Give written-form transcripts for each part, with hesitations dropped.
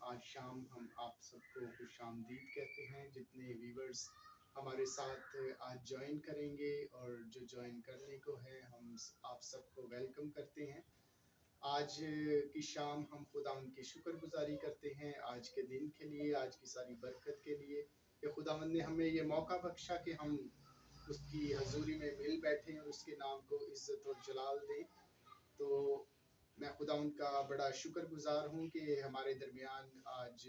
आज शाम हम आप सबको खुशामदीद कहते हैं। जितने व्यूवर्स हमारे साथ आज ज्वाइन करेंगे और जो ज्वाइन करने को है, हम आप सबको वेलकम करते हैं। आज की शाम हम खुदावंद की शुक्रगुजारी करते हैं आज के दिन के लिए, आज की सारी बरकत के लिए कि खुदावंद ने हमें ये मौका बख्शा कि हम उसकी हजूरी में मिल बैठे और उसके नाम को इज्जत और जलाल दें। तो मैं खुदावंद का बड़ा शुक्रगुजार हूँ कि हमारे दरमियान आज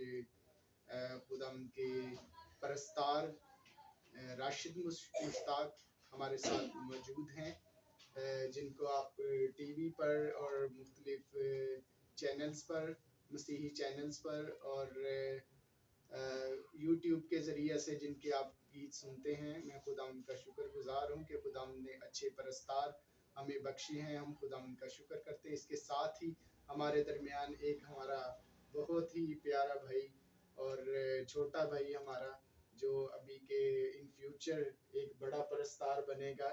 खुदावंद के परस्तार राशिद मुश्ताक हमारे साथ मौजूद हैं, जिनको आप टीवी पर और मुख्तलिफ चैनल्स पर, मसीही चैनल्स पर और यूट्यूब के ज़रिए से जिनके आप गीत सुनते हैं। मैं खुदावंद का शुक्रगुजार हूँ कि खुदावंद ने अच्छे परस्तार हमें बख्शे हैं। हम खुदावंद का शुक्र करते हैं। इसके साथ ही हमारे दरमियान एक हमारा बहुत ही प्यारा भाई और छोटा भाई हमारा, जो अभी के इन फ्यूचर एक बड़ा परस्तार बनेगा।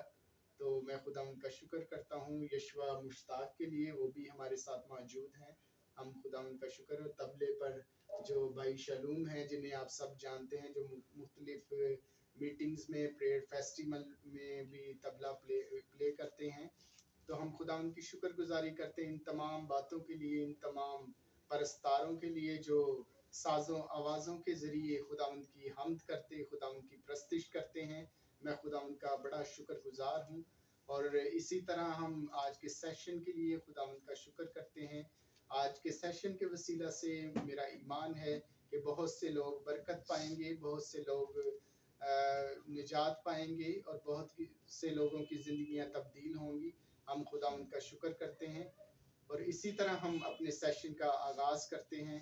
तो मैं खुदावंद का शुक्र करता हूँ यशवा मुश्ताक के लिए, वो भी हमारे साथ मौजूद हैं। हम खुदावंद का शुक्र। और तबले पर जो भाई शलूम हैं, जिन्हें आप सब जानते हैं, जो मुख्तलिफ मीटिंग्स में, प्रेयर फेस्टिवल में भी तबला प्ले करते हैं। तो हम खुदावंद की शुक्रगुजारी करते हैं इन तमाम बातों के लिए, इन तमाम परस्तारों के लिए जो साजों आवाज़ों के ज़रिए खुदावंद की हमद करते, खुदावंद की प्रस्तिश करते हैं। मैं खुदावंद का बड़ा शुक्रगुजार हूँ। और इसी तरह हम आज के सेशन के लिए खुदावंद का शुक्र करते हैं। आज के सेशन के वसीला से मेरा ईमान है कि बहुत से लोग बरकत पाएंगे, बहुत से लोग निजात पाएंगे और बहुत से लोगों की ज़िंदगियां तब्दील होंगी। हम खुदावंद का शुक्र करते हैं और इसी तरह हम अपने सेशन का आगाज़ करते हैं।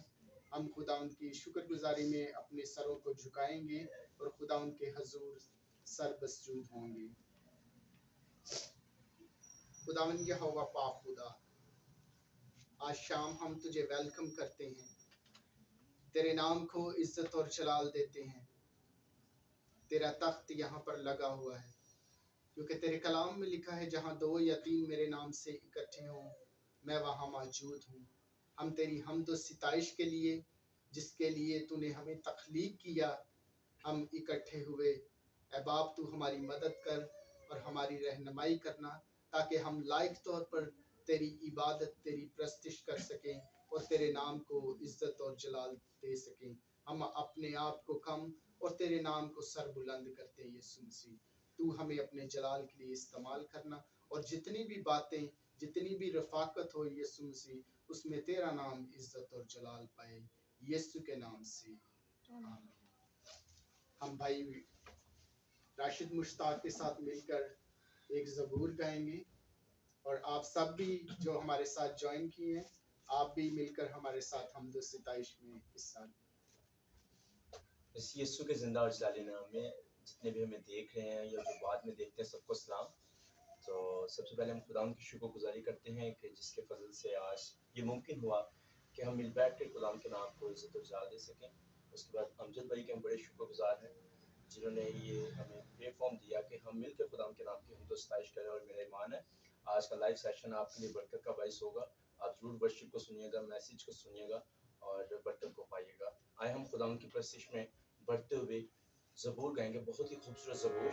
हम खुदावंद की शुक्रगुजारी में अपने सरों को झुकाएंगे और खुदावंद के हजूर सरबसजूद होंगे। खुदावंद यहोवा पाक खुदा, आज शाम हम तुझे वेलकम करते हैं, तेरे नाम को इज्जत और जलाल देते हैं। तेरा तख्त यहाँ पर लगा हुआ है, क्योंकि तेरे कलाम में लिखा है, जहाँ 2 या 3 मेरे नाम से इकट्ठे हों, मैं वहाँ मौजूद हूँ। हम तेरी हमद व सिताइश के लिए, जिसके लिए तूने हमें तख्लीक किया, हम इकट्ठे हुए। ऐ बाप, तू हमारी मदद कर और हमारी रहनुमाई करना, ताकि हम लायक तौर पर तेरी इबादत, तेरी प्रस्तिश कर सकें और तेरे नाम को इज्जत और जलाल दे सकें। हम अपने आप को कम और तेरे नाम को सरबुलंद करते हैं। यीशु मसीह, तू हमें अपने जलाल के लिए इस्तेमाल करना और जितनी भी बातें, जितनी भी रफाकत हो यीशु मसीह, उसमें तेरा नाम इज्जत और जलाल पाए, यीशु के नाम से आमीन। हम भाई राशिद मुश्ताक के साथ मिलकर एक ज़बूर गाएंगे और आप सब भी जो हमारे साथ ज्वाइन किए हैं, आप भी मिलकर हमारे साथ हमद व सिताइश में हिस्सा लें। इस यीशु के जिंदा और जलाली नाम में जितने भी हमें देख रहे हैं या जो बाद में देखते हैं, सबको सलाम। तो सबसे पहले हम खुदावंद की शुक्रगुजारी करते हैं कि जिसके फजल से आज ये मुमकिन हुआ कि हम मिल बैठ कर खुदावंद के नाम को इज्जत और जलाल दे सकें। उसके बाद अमजद भाई के हम बड़े शुक्रगुजार हैं, जिन्होंने ये हमें प्लेटफॉर्म दिया कि हम मिलकर खुदावंद के नाम की हमद व सिताइश करें। और मेरा ईमान है आज का लाइव सेशन आपके लिए बरकत का बाइस होगा। आप जरूर वर्शिप को सुनिएगा, मैसेज को सुनिएगा और बरकत को पाइएगा। आए हम खुदावंद की प्रस्तिश में बढ़ते हुए ज़बूर गाएंगे, बहुत ही खूबसूरत ज़बूर।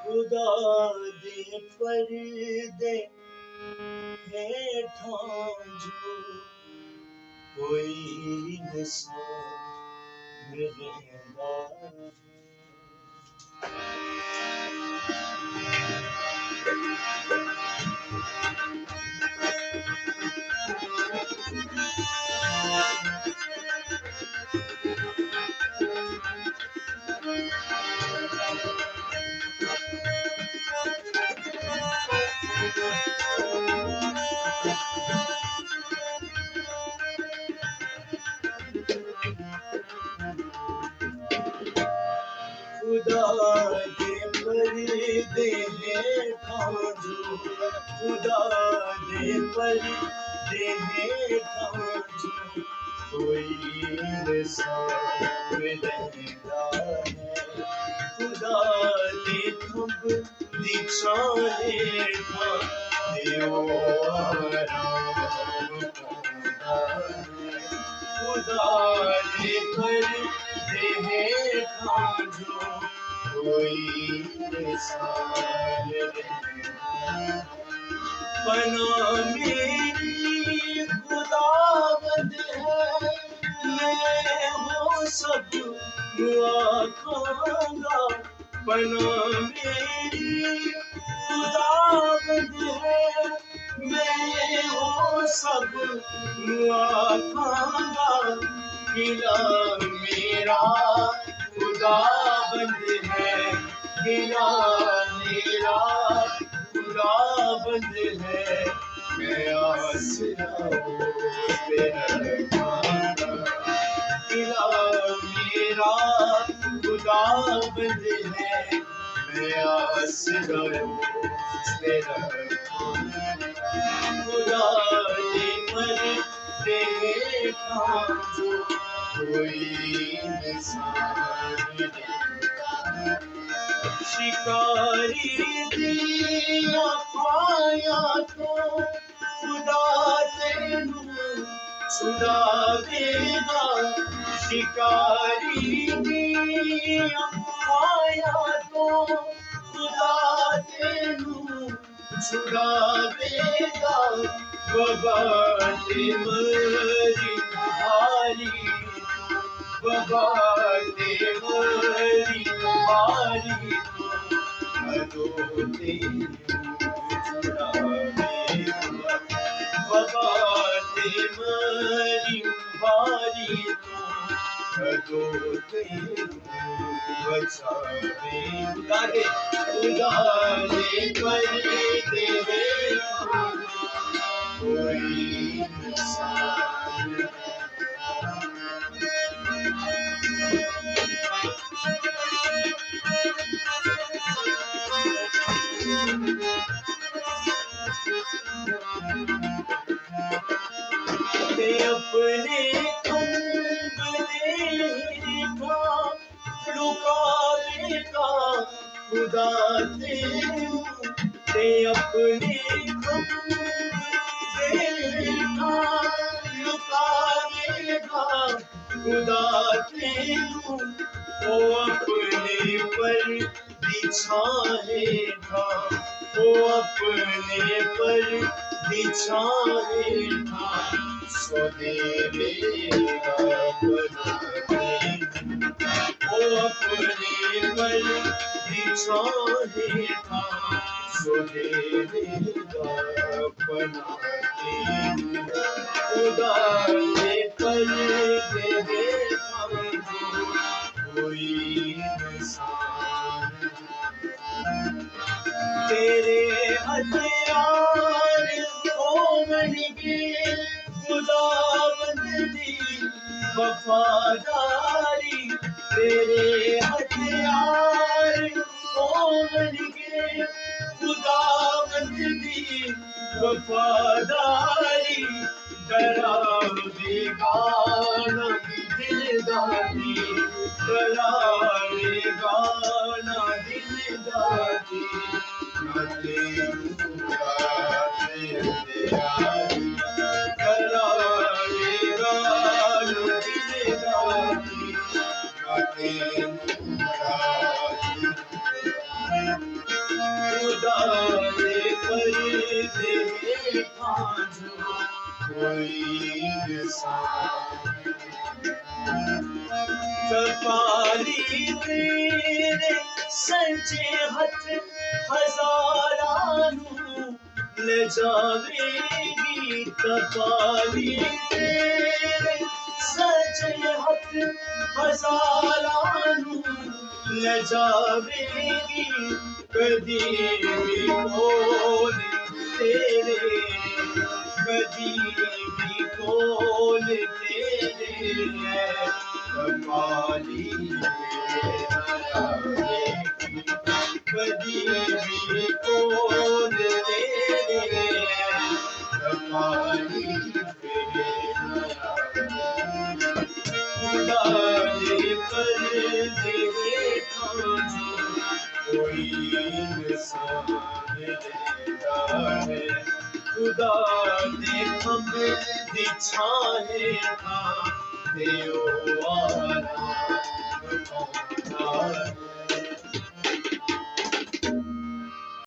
खुदा दे पर्दे हेठा जो कोई न सो मिलेगा। खुदा के जो खुदा दे पर देने का जो कोई इंसान रहता है खुदा ने कब दिखाने का देओ आराम खुदा ने कर देने का जो कोई इंसान बना मेरी खुदावंद है मैं हो सब दुआ खाऊंगा बना मेरी खुदावंद है मैं हो सब दुआ खाऊंगा गिला मेरा खुदावंद है गिला मेरा खुदाबंद है मैं आसरा पे रखाऊंगा गिला मेरा खुदाबंद है मैं आसरा पे रखाऊंगा खुदा ने पर देखा जो कोई इंसान शिकारी दिया पाया तो खुदा तेनू छुड़ावेगा शिकारी दिया पाया तो खुदा तेनू छुड़ावेगा बाबा ते मरी भारी बाबा ते मरी भारी तो तेनू छुड़ावेगा बाबा ते मरी भारी तो तेनू बचावेगा खुदा ने कर देवे कोई इंसान अपने लुकावेगा खुदा ते अपने लुकावेगा खुदा तेनू ओ अपने पर बिछाएगा ओ अपने पर बिछाएगा सो देवेगा ओ अपने पर बिछाएगा सो देवेगा खुदा ने पर देवेगा कोई इंसान तेरे हथियार होंगे खुदावंद दी वफादारी तेरे हथियार होंगे खुदावंद दी वफादारी डरावेगा ना दिलदारी डरावेगा ना दिलदारी ना तेरूगा तेरी डरावेगा ना दिलदारी ना तेरूगा खुदा ने कर देखा जो कोई इंसान कपाली तेरे सच्चे हथ हजारानू ले जावेगी कपाली तेरे सच्चे हथ हजारानू ले जावेगी कदी भी कोल तेरे कदी भी कोल तेरे कपाली कदी भी कोल खुदा दे पर्दे हेठां कोई इंसान रहता है खुदा दे खंभे दी छां हेठां ते ओ